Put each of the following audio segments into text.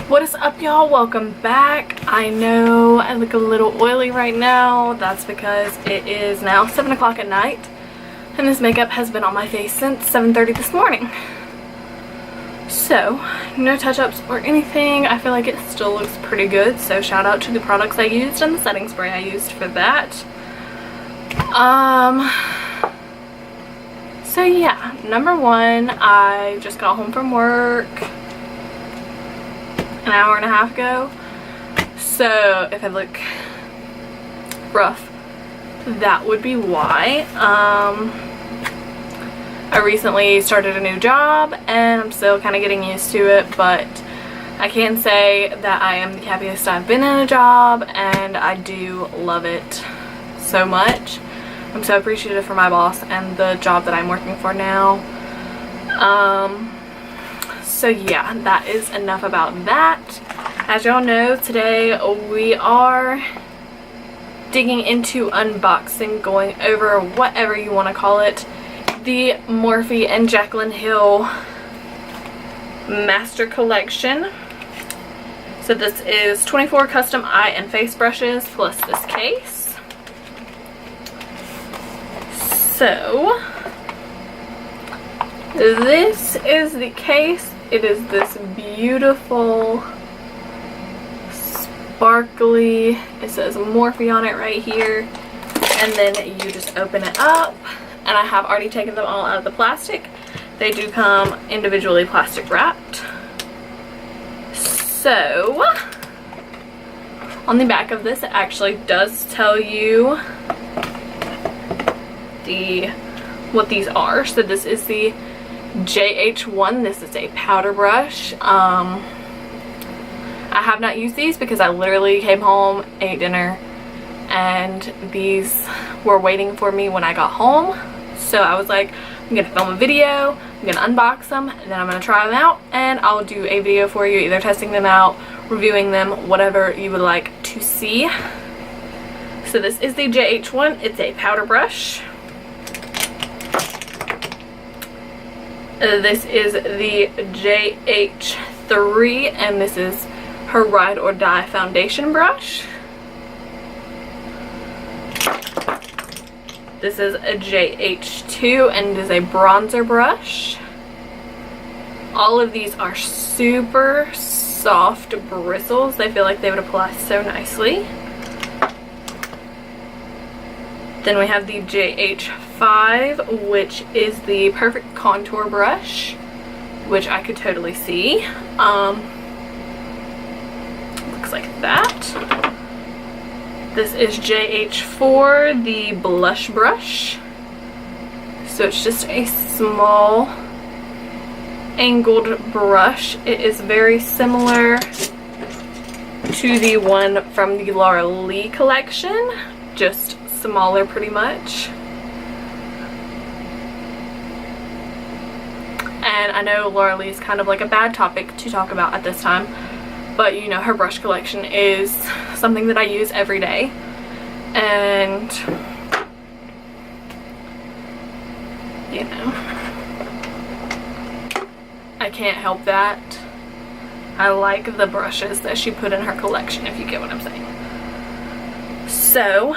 What is up, y'all? Welcome back. I know I look a little oily right now. That's because it is now 7 o'clock at night and this makeup has been on my face since 7:30 this morning. So, no touch-ups or anything. I feel like it still looks pretty good, so shout out to the products I used and the setting spray I used for that. So yeah, number one, I just got home from work an hour and a half ago, so if I look rough, that would be why. I recently started a new job and I'm still kind of getting used to it, but I can say that I am the happiest I've been in a job and I do love it so much. I'm so appreciative for my boss and the job that I'm working for now. So yeah, that is enough about that. As y'all know, today we are digging into unboxing, going over whatever you want to call it, the Morphe and Jaclyn Hill Master Collection. So this is 24 custom eye and face brushes plus this case. So this is the case. It is this beautiful, sparkly, it says Morphe on it right here, and then you just open it up, and I have already taken them all out of the plastic. They do come individually plastic wrapped. So, on the back of this, it actually does tell you what these are. So this is the JH1. This is a powder brush. I have not used these because I literally came home, ate dinner, and these were waiting for me when I got home. So I was like, I'm gonna film a video, I'm gonna unbox them, and then I'm gonna try them out, and I'll do a video for you, either testing them out, reviewing them, whatever you would like to see. So this is the JH1. It's a powder brush. This is the JH3, and this is her Ride or Die foundation brush. This is a JH2, and it is a bronzer brush. All of these are super soft bristles. They feel like they would apply so nicely. Then we have the JH5, which is the perfect contour brush, which I could totally see. Looks like that. This is JH4, the blush brush. So it's just a small angled brush. It is very similar to the one from the Laura Lee collection, just smaller pretty much. And I know Laura Lee is kind of like a bad topic to talk about at this time, but you know, her brush collection is something that I use every day, and you know, I can't help that. I like the brushes that she put in her collection, if you get what I'm saying. So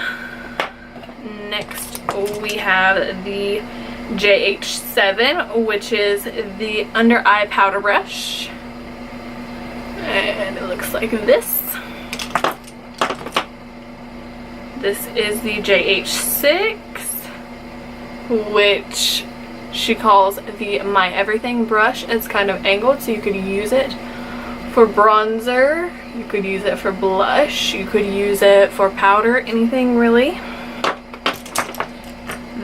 next we have the JH7, which is the under eye powder brush, and it looks like this. This is the JH6, which she calls the My Everything brush. It's kind of angled, so you could use it for bronzer, you could use it for blush, you could use it for powder, anything really.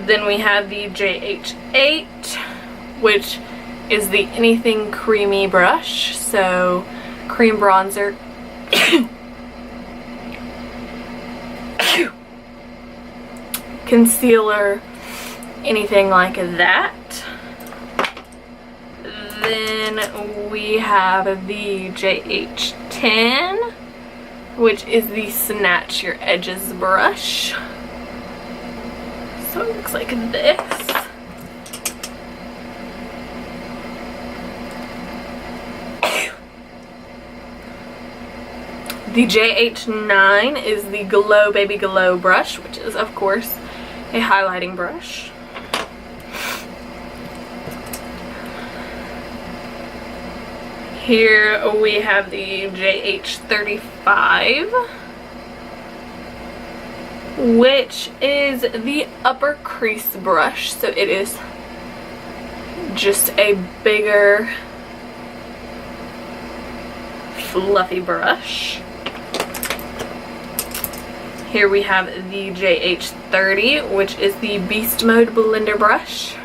Then we have the JH8, which is the Anything Creamy brush, so cream bronzer, concealer, anything like that. Then we have the JH10, which is the Snatch Your Edges brush. So it looks like this. The JH9 is the Glow Baby Glow brush, which is of course a highlighting brush. Here we have the JH35, which is the upper crease brush. So it is just a bigger, fluffy brush. Here we have the JH30, which is the Beast Mode blender brush.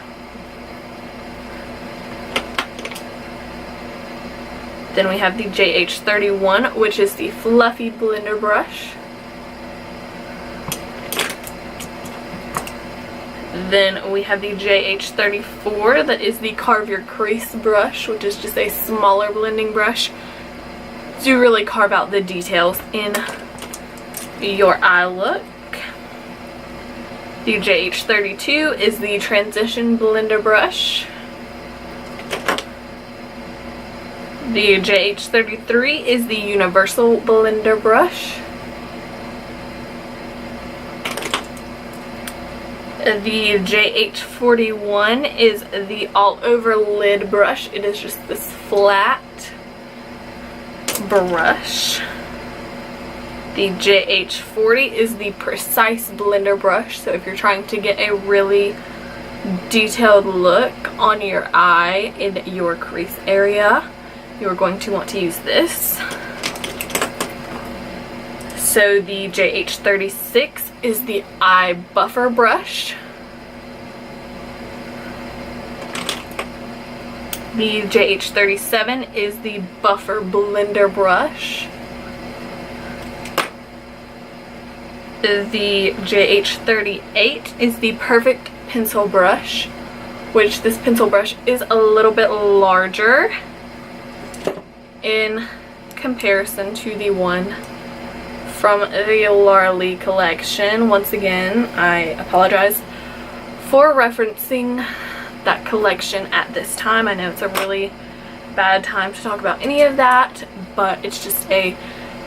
Then we have the JH31, which is the fluffy blender brush. Then we have the JH34, that is the Carve Your Crease brush, which is just a smaller blending brush to really carve out the details in your eye look. The JH32 is the Transition blender brush. The JH33 is the Universal blender brush. The JH41 is the All Over Lid brush. It is just this flat brush. The JH40 is the Precise blender brush. So if you're trying to get a really detailed look on your eye in your crease area, you're going to want to use this. So the JH36 is the Eye Buffer brush. The JH37 is the Buffer blender brush. The JH38 is the Perfect pencil brush, which this pencil brush is a little bit larger in comparison to the one from the Laura Lee collection. Once again, I apologize for referencing that collection at this time. I know it's a really bad time to talk about any of that, but it's just a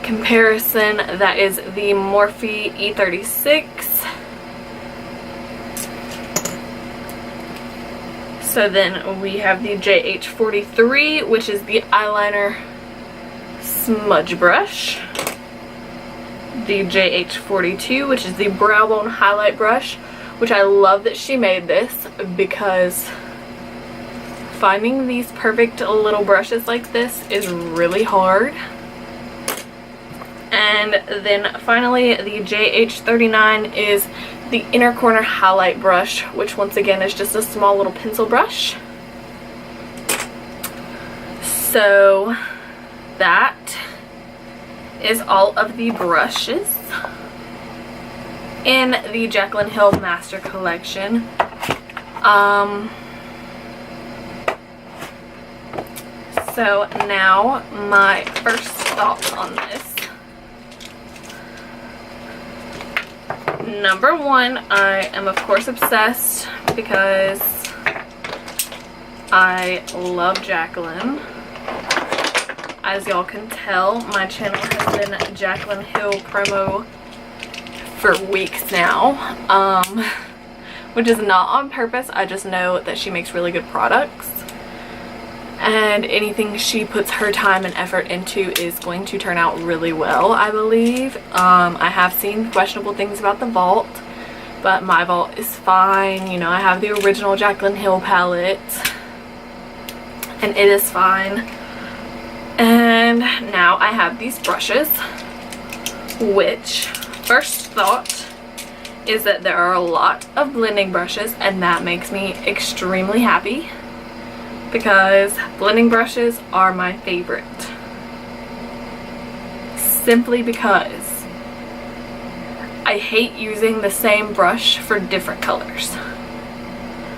comparison. That is the Morphe E36. So then we have the JH43, which is the eyeliner smudge brush. The JH42, which is the brow bone highlight brush, which I love that she made this, because finding these perfect little brushes like this is really hard. And then finally the JH39 is the Inner Corner highlight brush, which once again is just a small little pencil brush. So that is all of the brushes in the Jaclyn Hill Master Collection. So now my first thoughts on this. Number one, I am of course obsessed because I love Jaclyn. As y'all can tell, my channel has been Jaclyn Hill promo for weeks now, which is not on purpose. I just know that she makes really good products, and anything she puts her time and effort into is going to turn out really well, I believe. I have seen questionable things about the vault, but my vault is fine. You know, I have the original Jaclyn Hill palette and it is fine. And now I have these brushes, which first thought is that there are a lot of blending brushes, and that makes me extremely happy because blending brushes are my favorite. Simply because I hate using the same brush for different colors.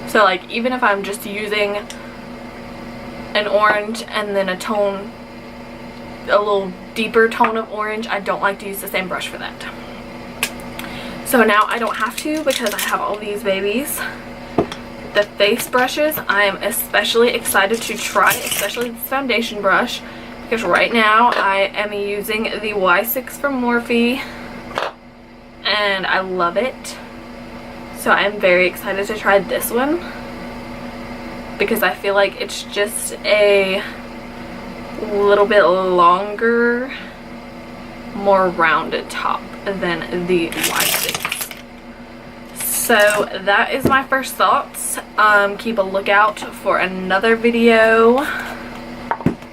So like, even if I'm just using an orange and then a little deeper tone of orange, I don't like to use the same brush for that. So now I don't have to because I have all these babies. The face brushes I am especially excited to try, especially this foundation brush, because right now I am using the Y6 from Morphe and I love it. So I'm very excited to try this one because I feel like it's just a little bit longer, more rounded top than the Y6. So that is my first thoughts. Keep a lookout for another video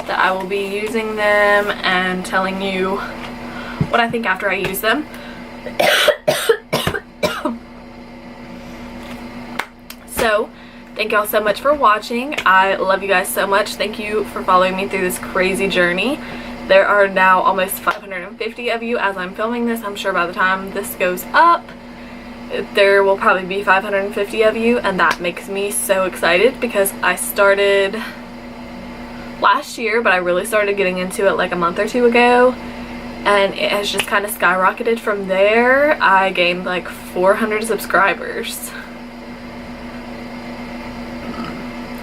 that I will be using them and telling you what I think after I use them. So thank y'all so much for watching. I love you guys so much. Thank you for following me through this crazy journey. There are now almost 550 of you as I'm filming this. I'm sure by the time this goes up, there will probably be 550 of you, and that makes me so excited because I started last year, but I really started getting into it like a month or two ago, and it has just kind of skyrocketed from there. I gained like 400 subscribers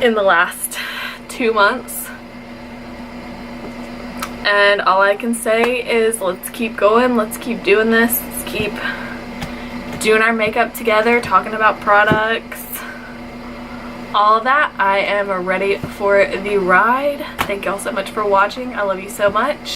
in the last 2 months, and all I can say is let's keep going, let's keep doing this, let's keep doing our makeup together, talking about products, all of that. I am ready for the ride. Thank y'all so much for watching. I love you so much.